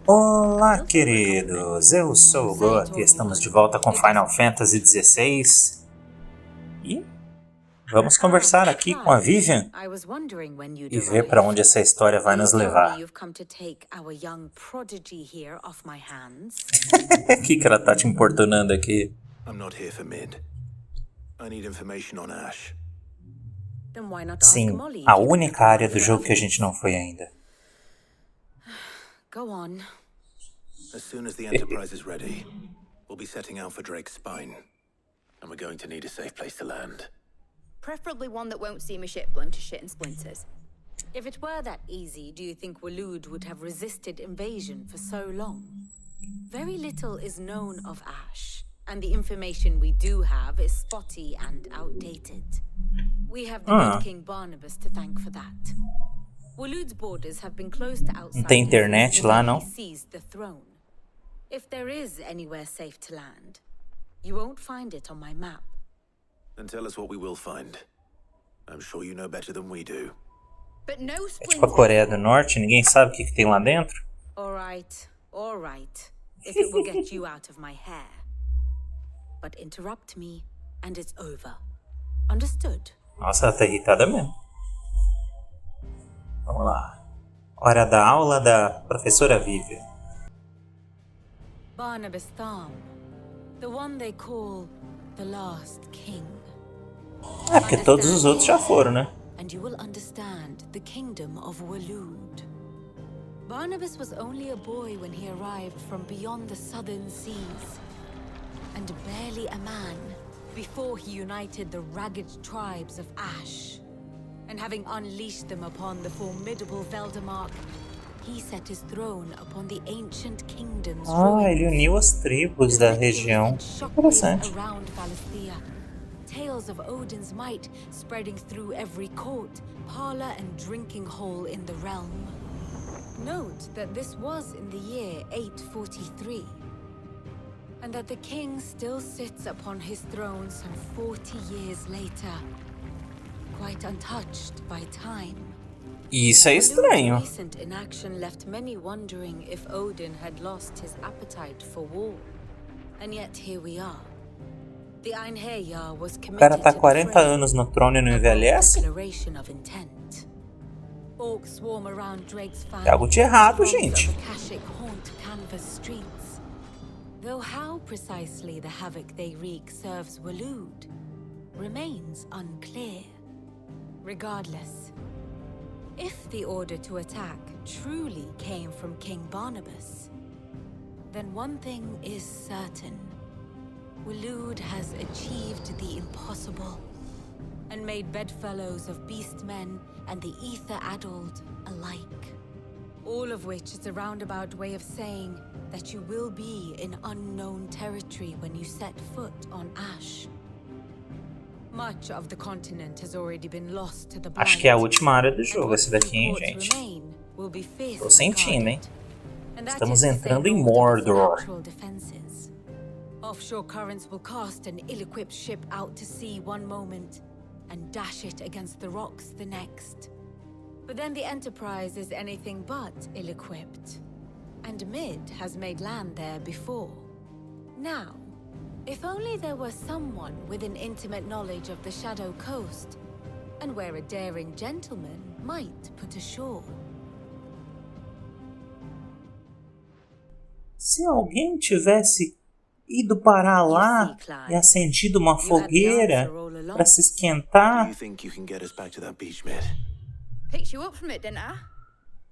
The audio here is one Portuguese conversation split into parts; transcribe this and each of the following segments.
Olá, queridos! Eu sou o Goth e estamos de volta com Final Fantasy XVI. E vamos conversar aqui com a Vivian e ver para onde essa história vai nos levar. O que ela tá te importunando aqui? Sim, a única área do jogo que a gente não foi ainda. Go on. As soon as the Enterprise is ready, we'll be setting out for Drake's spine. And we're going to need a safe place to land. Preferably one that won't see my ship blown to shit and splinters. If it were that easy, do you think Waloed would have resisted invasion for so long? Very little is known of Ash, and the information we do have is spotty and outdated. We have the good King Barnabas to thank for that. Waloed's borders have been closed to outsiders. Não tem internet lá, não? The throne. If there is anywhere safe to land, you won't find it on my map. Then tell us what we will find. I'm sure you know better than we do. But no É tipo a Coreia do Norte, ninguém sabe o que tem lá dentro. All right. If it will get you out of my hair. But interrupt me and it's over. Understood? Nossa, ela tá irritada mesmo. Vamos lá. Hora da aula da professora Vivian. Barnabas Thumb, the one they call the last king. É, porque todos os outros já foram, né? And you will understand the kingdom of Waloed. Barnabas was only a boy when he arrived from beyond the southern seas, and barely a man before he united the ragged tribes of Ash. And having unleashed them upon the formidable Veldemark, he set his throne upon the ancient kingdoms. Ele uniu as tribos da região. Interessante. Tales of Odin's might spreading through every court, parlor, and drinking hole in the realm. Note that this was in the year 843, and that the king still sits upon his throne some 40 years later. Quite untouched by time. Isso é estranho. Recent inaction left many wondering if Odin had lost his appetite for war. And yet here we are. The Einherjar was O cara committed tá to 40 anos no trono e não envelhece? declaration of intent. Orcs swarm around Drake's fan. Tem algo de errado, gente. Akashic haunt canvas streets. Though how precisely the havoc they wreak serves Waloed remains unclear. Regardless, if the order to attack truly came from King Barnabas, then one thing is certain. Waloed has achieved the impossible, and made bedfellows of beastmen and the ether-addled alike. All of which is a roundabout way of saying that you will be in unknown territory when you set foot on Ash. Much of the continent has already been lost to the blight. Acho que é a última área do jogo essa daqui, hein, gente? Tô sentindo, hein? Estamos entrando em Mordor. Offshore currents will cast an ill-equipped ship out to sea one moment and dash it against the rocks the next. But then the Enterprise is anything but ill-equipped. And Mid has made land there before. Now, if only there were someone with an intimate knowledge of the Shadow Coast, and where a daring gentleman might put ashore. Se alguém tivesse ido parar lá e acendido uma fogueira para se esquentar. Do you think you can get us back to that beach, Mid? Picked you up from it, didn't I?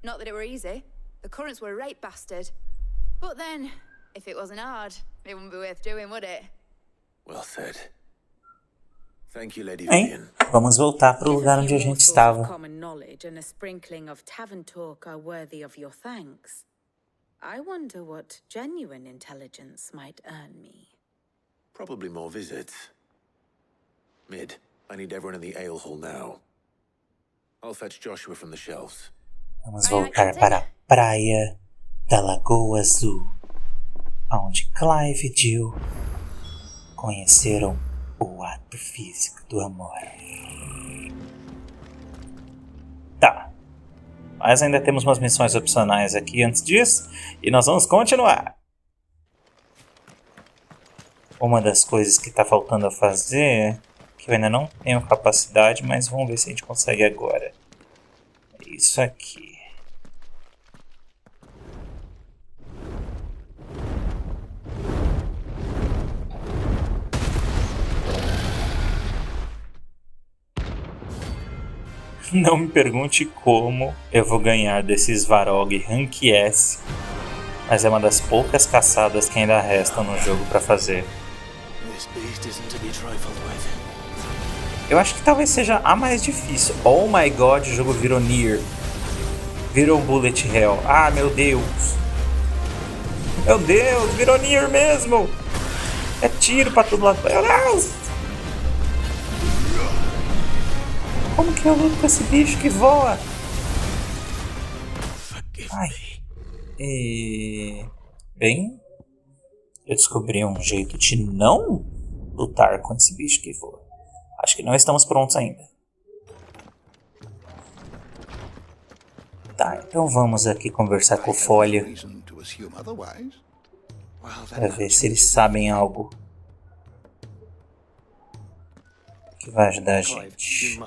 Not that it were easy. The currents were a right bastard. But then, if it wasn't hard, it wouldn't be worth doing, would it? Well said. Thank you, Lady Bem, Vivian. vamos voltar para o lugar onde a gente estava. Common knowledge and a sprinkling of tavern talk are worthy of your thanks. I wonder what genuine intelligence might earn me. Probably more visits. Mid, I need everyone in the ale hall now. I'll fetch Joshua from the shelves. Vamos voltar para a praia da Lagoa Azul, onde Clive e Jill conheceram o ato físico do amor. Tá. Mas ainda temos umas missões opcionais aqui antes disso. E nós vamos continuar. Uma das coisas que está faltando a fazer, que eu ainda não tenho capacidade, mas vamos ver se a gente consegue agora. É isso aqui. Não me pergunte como eu vou ganhar desse Svarog Rank S, mas é uma das poucas caçadas que ainda restam no jogo para fazer. Eu acho que talvez seja a mais difícil. Oh my god, o jogo virou Nier. Virou Bullet Hell. Ah, meu Deus. Meu Deus, virou Nier mesmo. É tiro pra todo lado. Meu Deus. Como que eu luto com esse bicho que voa? Ai. Bem, eu descobri um jeito de não lutar com esse bicho que voa. Acho que não estamos prontos ainda. Tá, então vamos aqui conversar com o Folha. Pra ver se eles sabem algo que vai ajudar a gente.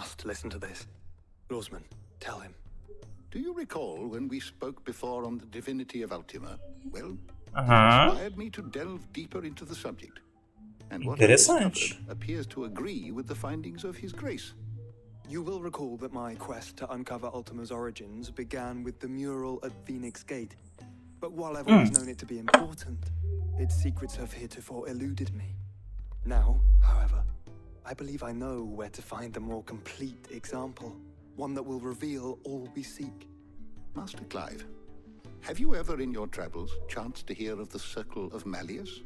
Do you recall when we spoke before on the divinity of Ultima? Well, it inspired me to delve deeper into the subject. And what I discovered appears to agree with the findings of His Grace. You will recall that my quest to uncover Ultima's origins began with the mural at Phoenix Gate. But while I've always known it to be important, its secrets have heretofore eluded me. Now, however, I believe I know where to find the more complete example. One that will reveal all we seek. Master Clive, have you ever in your travels chanced to hear of the Circle of Malleus?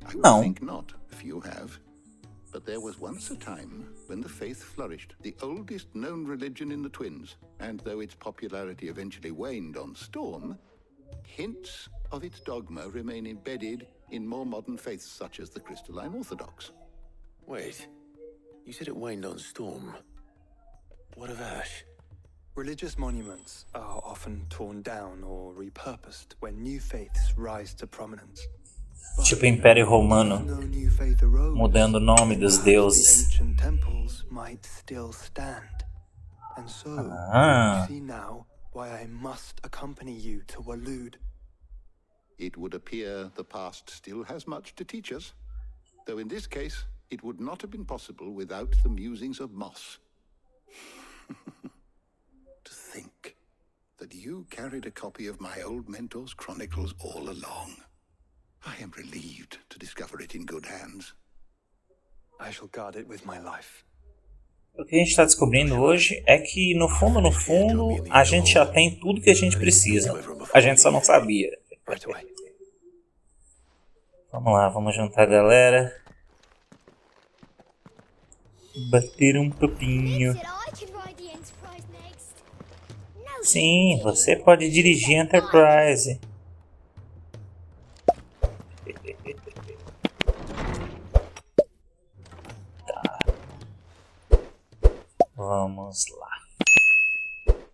I would think not, if you have. But there was once a time when the faith flourished, the oldest known religion in the Twins, and though its popularity eventually waned on Storm, hints of its dogma remain embedded in more modern faiths such as the Crystalline Orthodox. Wait, you said it waned on Storm. What of Ash? Religious monuments are often torn down or repurposed when new faiths rise to prominence. Tipo Império Romano, mudando o nome dos deuses. Ancient temples might still stand. And so, you see now why I must accompany you to Waloed. It would appear the past still has much to teach us, though in this case, it would not have been possible without the musings of Moss. To think that you carried a copy of my old mentor's chronicles all along. I am relieved to discover it in good hands. I shall guard it with my life. O que a gente está descobrindo hoje é que, no fundo, a gente já tem tudo que a gente precisa. A gente só não sabia. Vamos lá, vamos juntar a galera. Bater um papinho. Sim, você pode dirigir a Enterprise. Tá. Vamos lá.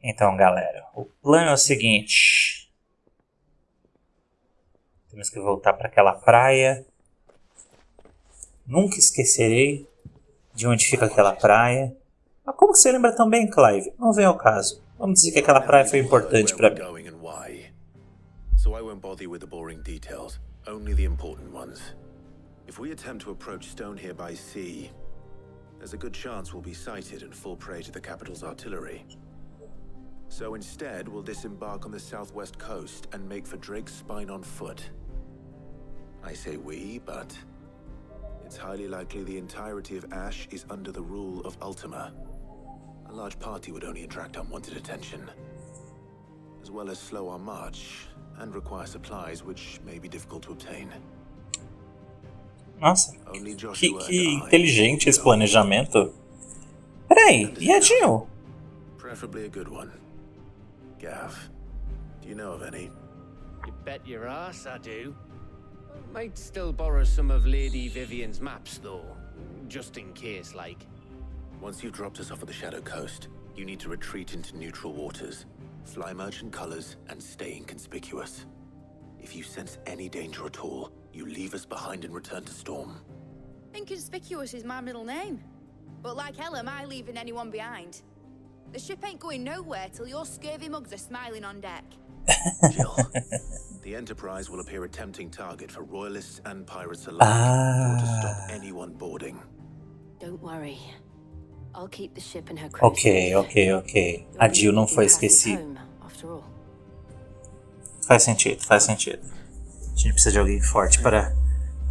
Então, galera, o plano é o seguinte. Temos que voltar para aquela praia. Nunca esquecerei de onde fica aquela praia. Mas como você lembra tão bem, Clive? Não vem ao caso. Vamos dizer que aquela praia foi importante para mim. So I won't bother you with the boring details, only the important ones. If we attempt to approach Stone here by sea, there's a good chance we'll be sighted and fall prey to the capital's artillery. So instead, we'll disembark on the southwest coast and make for Drake's Spine on foot. I say we, but it's highly likely the entirety of Ash is under the rule of Ultima. A large party would only attract unwanted attention, as well as slow our march and require supplies which may be difficult to obtain. Nossa, que inteligente esse planejamento. Peraí, e a Jill? Preferably a good one. Gav, do you know of any? You bet your ass I do. Might still borrow some of Lady Vivian's maps though, just in case, like. Once you've dropped us off at the Shadow Coast, You need to retreat into neutral waters, fly merchant colors, and stay inconspicuous. If you sense any danger at all, you leave us behind and return to Storm. Inconspicuous is my middle name. But like hell am I leaving anyone behind. The ship ain't going nowhere till your scurvy mugs are smiling on deck. Jill, the Enterprise will appear a tempting target for royalists and pirates alike. Or to stop anyone boarding. Don't worry. I'll keep the ship and her crew. Ok. A Jill não foi esquecida. Faz sentido. A gente precisa de alguém forte para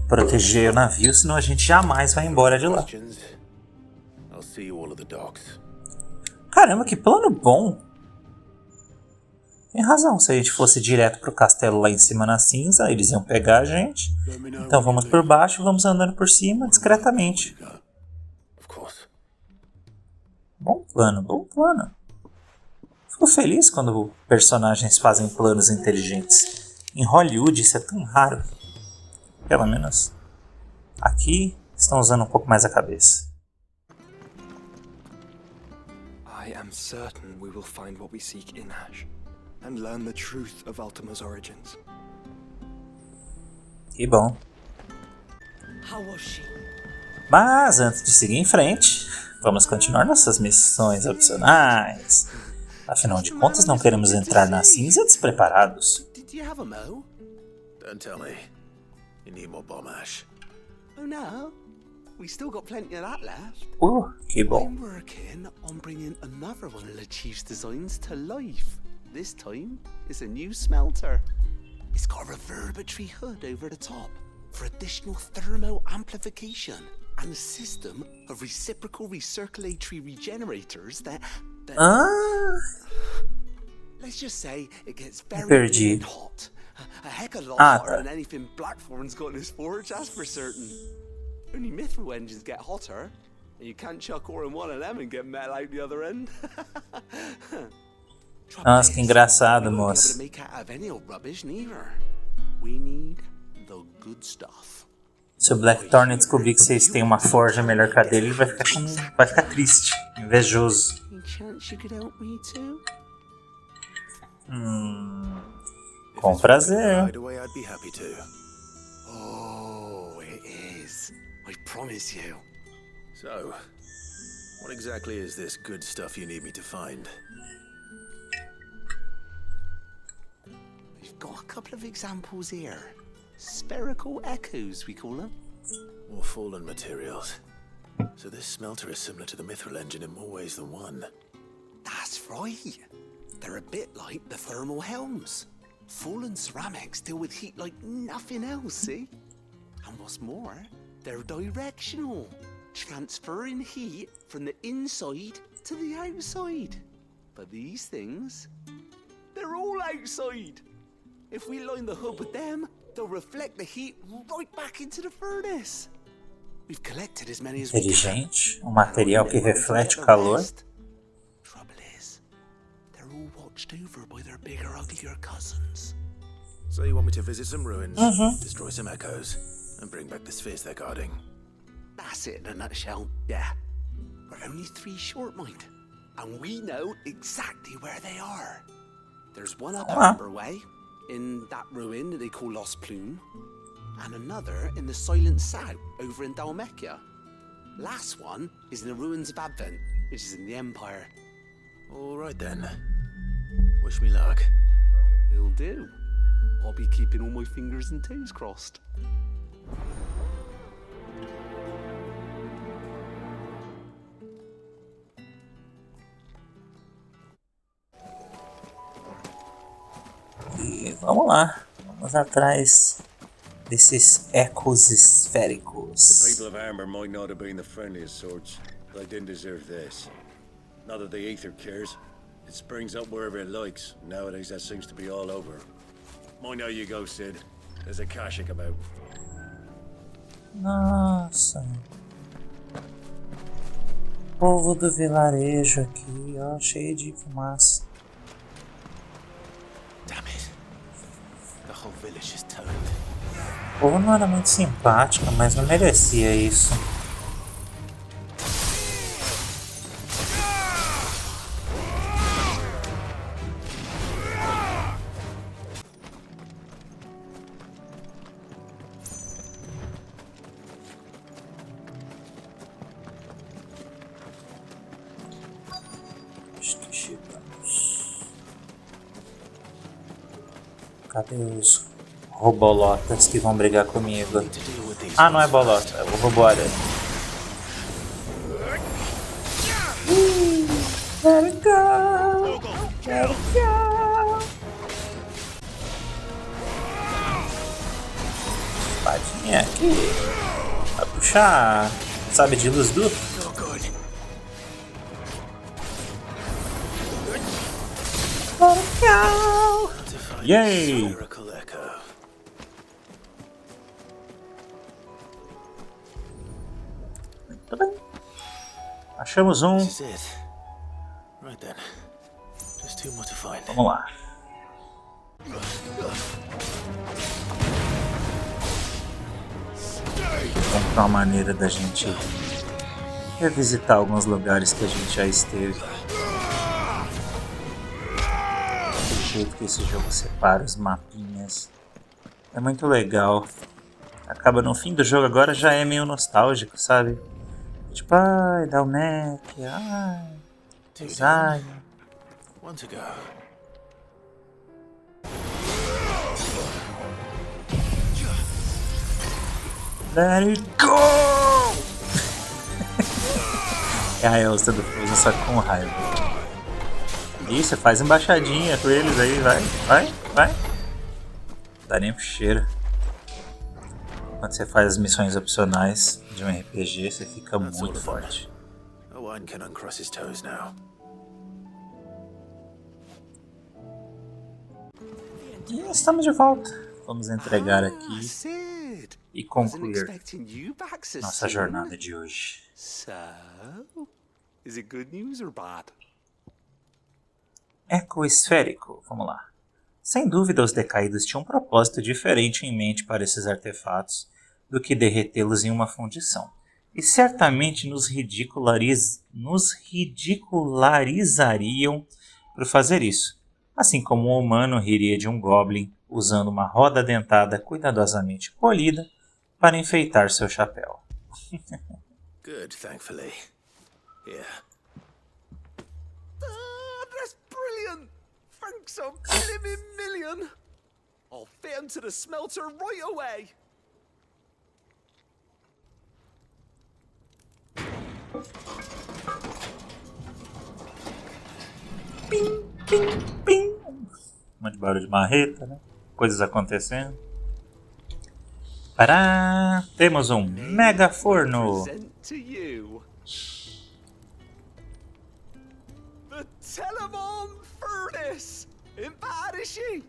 proteger o navio, senão a gente jamais vai embora de lá. Caramba, que plano bom! Tem razão, se a gente fosse direto pro castelo lá em cima na cinza, eles iam pegar a gente. Então vamos por baixo, vamos andando por cima discretamente. Bom plano. Fico feliz quando personagens fazem planos inteligentes. Em Hollywood isso é tão raro. Pelo menos aqui estão usando um pouco mais a cabeça. I am certain we will find what we seek in Ash and learn the truth of Ultima's origins. Que bom. Mas antes de seguir em frente, vamos continuar nossas missões opcionais. Afinal de contas, não queremos entrar na cinza despreparados. Did you have a mo? Don't tell me. You need more bomb ash. Oh no. We still got plenty of that left. Que bom. I'm working on bringing another one of the Chief's designs to life. This time, it's a new smelter. It's got a reverberatory hood over the top for additional thermal amplification and a system of reciprocal recirculatory regenerators that let's just say it gets very hot. A heck of a lot hotter than anything Blackthorn's got in his forge, that's for certain. Only mithril engines get hotter, and you can't chuck ore in one of them and get metal out the other end. Nossa, que engraçado, moço. Se o Blackthorn descobrir que vocês têm uma forja melhor que a dele, ele vai ficar triste, invejoso. Com prazer. Oh, it is. I promise you. So, what exactly is this good stuff you need me to find? We've got a couple of examples here. Spherical echoes, we call them. More fallen materials. So this smelter is similar to the mithril engine in more ways than one. That's right. They're a bit like the thermal helms. Fallen ceramics deal with heat like nothing else, see? And what's more, they're directional, transferring heat from the inside to the outside. But these things, they're all outside. If we line the hood with them, they'll reflect the heat right back into the furnace. We've collected as many as we can. Inteligente, material que reflete o calor. Trouble is, they're all watched over by their bigger, uglier cousins. So you want me to visit some ruins, destroy some echoes, and bring back the spheres they're guarding? That's it in a nutshell, yeah. We're only 3 short, mind. And we know exactly where they are. There's one up Amber Way, in that ruin that they call Lost Plume, and another in the Silent South, over in Dalmekia. Last one is in the ruins of Advent, which is in the Empire. All right then. Wish me luck. Will do. I'll be keeping all my fingers and toes crossed. E vamos lá, vamos atrás desses ecos esféricos. The people of Amber might not have been the friendliest sorts, but they didn't deserve this. Not that the Aether cares. It springs up wherever it likes. Nowadays that seems to be all over. Mind how you go, Sid. There's a Kashik about. Nossa. Povo do vilarejo aqui, ó, cheio de fumaça. Damn it. The whole village is toned. O povo não era muito simpático, mas não merecia isso. Cadê os robolotas que vão brigar comigo? Ah, não é bolota, é o robô aranha. Let it go! Let it go! Espadinha aqui. Vai puxar, sabe, de luz dupla? Let it go! Yay! Muito bem. Achamos um. Vamos lá. Vamos pra uma maneira da gente revisitar alguns lugares que a gente já esteve. Do jeito que esse jogo separa os mapinhas. É muito legal. Acaba no fim do jogo agora já é meio nostálgico, sabe? Tipo, ai, dá o Mac, ai, design. Let it go! É a Elsa do Frozen, só com raiva. Isso, faz embaixadinha com eles aí, vai. Dá nem pro cheiro. Quando você faz as missões opcionais de um RPG, você fica muito forte. E estamos de volta. Vamos entregar aqui e concluir nossa jornada de hoje. Eco esférico, vamos lá. Sem dúvida, os decaídos tinham um propósito diferente em mente para esses artefatos do que derretê-los em uma fundição. E certamente nos ridicularizariam por fazer isso. Assim como um humano riria de um goblin usando uma roda dentada cuidadosamente polida para enfeitar seu chapéu. Good, thankfully. Here. That's brilliant! Thanks a million! I'll fit him to the smelter right away! Pim, pim, pim. Um monte de barulho de marreta, né? Coisas acontecendo. Pará! Temos um mega forno! The Telemon Furnace! Embarrassing!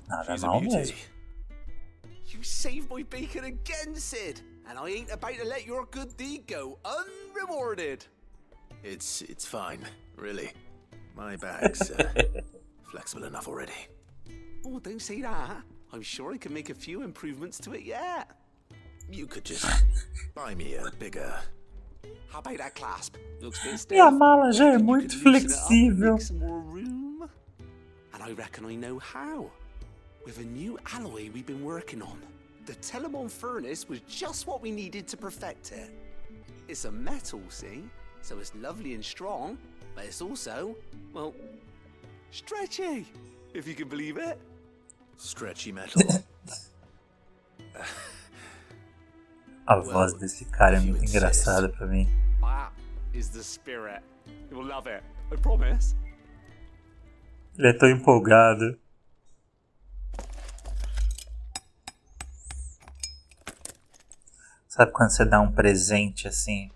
Nada mal mesmo. You saved my bacon again, Sid! And I ain't about to let your good deed go unrewarded! It's fine, really. My bag's flexible enough already. Oh, don't say that. I'm sure I can make a few improvements to it yet. You could just buy me a bigger... How about that clasp? Looks a bit stiff. Minha mala já é muito flexível. Make some more room. And I reckon I know how. With a new alloy we've been working on. The Telemon Furnace was just what we needed to perfect it. It's a metal, see? So it's lovely and strong, but it's also, well, stretchy, if you can believe it. Stretchy metal. A voz desse cara é muito engraçada pra mim. That is the spirit. You'll love it, I promise. Ele é tão empolgado. Sabe quando você dá um presente assim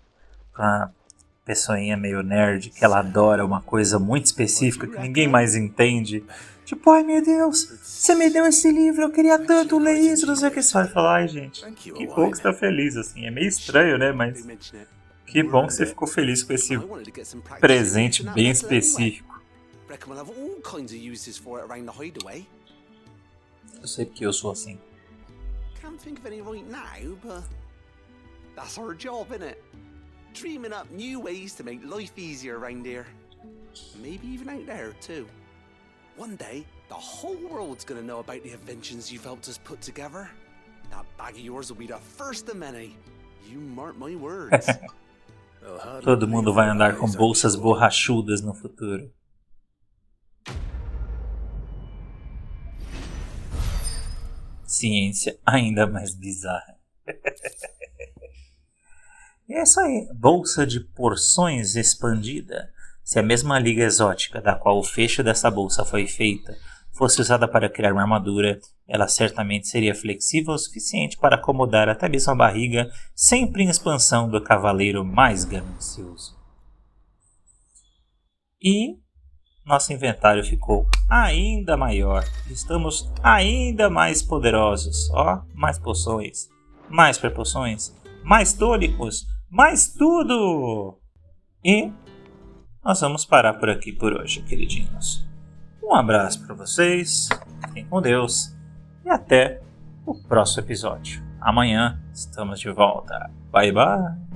pra uma pessoinha meio nerd que ela adora uma coisa muito específica que ninguém mais entende? Tipo, ai meu Deus, você me deu esse livro, eu queria tanto ler isso, não sei o que. Você vai falar, ai gente, que bom que você tá feliz, assim. É meio estranho, né, mas que bom que você ficou feliz com esse presente bem específico. Eu sei porque eu sou assim. Can't think of any right now, but that's our job, isn't it? Dreaming up new ways to make life easier around here. Maybe even out there, too. One day, the whole world's gonna know about the inventions you've helped us put together. That bag of yours will be the first of many. You mark my words. Todo mundo vai andar com bolsas borrachudas no futuro. ciência ainda mais bizarra. E é isso aí, bolsa de porções expandida. Se a mesma liga exótica da qual o fecho dessa bolsa foi feita fosse usada para criar uma armadura, ela certamente seria flexível o suficiente para acomodar até mesmo a barriga, sempre em expansão do cavaleiro mais ganancioso. E nosso inventário ficou ainda maior. Estamos ainda mais poderosos. Ó, mais poções, mais prepoções, mais tônicos, mais tudo! E nós vamos parar por aqui por hoje, queridinhos. Um abraço para vocês, fiquem com Deus e até o próximo episódio. Amanhã estamos de volta. Bye bye!